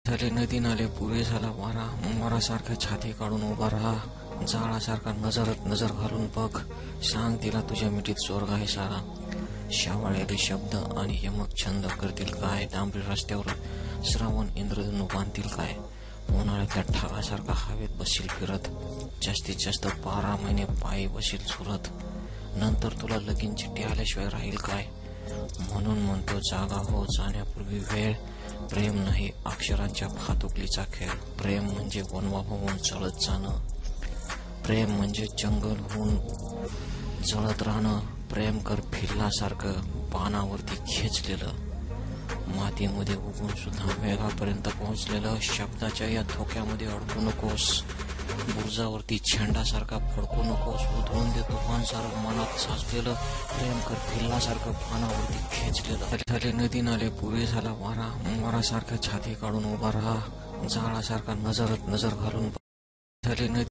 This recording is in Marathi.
झाले नदी नाले पुरे झाला वारा, मोरासारख्या छाती काढून उभा राहा. जाळासारखा नजरत नजर घालून बघ, सांग तिला तुझ्या मिठीत स्वर्ग आहे सारा. शावाळलेले शब्द आणि यमक छंद करतील काय, डांबरी रस्त्यावर श्रावण इंद्रधनू बांधतील काय. उन्हाळ्यातल्या ढगासारखा हवेत बसील फिरत, जास्तीत जास्त 12 महिने पायी बसील सुरत. नंतर तुला लगीन चिठ्ठी आल्याशिवाय राहील काय. म्हणून म्हणतो जागा हो जाण्यापूर्वी वेळ. प्रेम नाही अक्षरांच्या भातुकलीचा खेळ. प्रेम म्हणजे वनवा होऊन चढत जाणं. प्रेम म्हणजे जंगल होऊन जळत राहणं. प्रेम कर फिरल्यासारखं पानावरती खेचलेलं, मातीमध्ये उगून सुद्धा मेघापर्यंत पोहोचलेलं. शब्दाच्या या धोक्यामध्ये अडकू नकोस, बुरजावरती झेंडासारखा फडकू नकोस. उधळून दे तुफानसारखं मनात साचलेलं. प्रेम कर फिरल्यासारखं पानावरती खेचलेलं. झाले नदी नाले पुरे झाला वारा, मोरासारख्या छाती काढून उभा राहा. जाळासारखा नजरत नजर घालून झाले नदी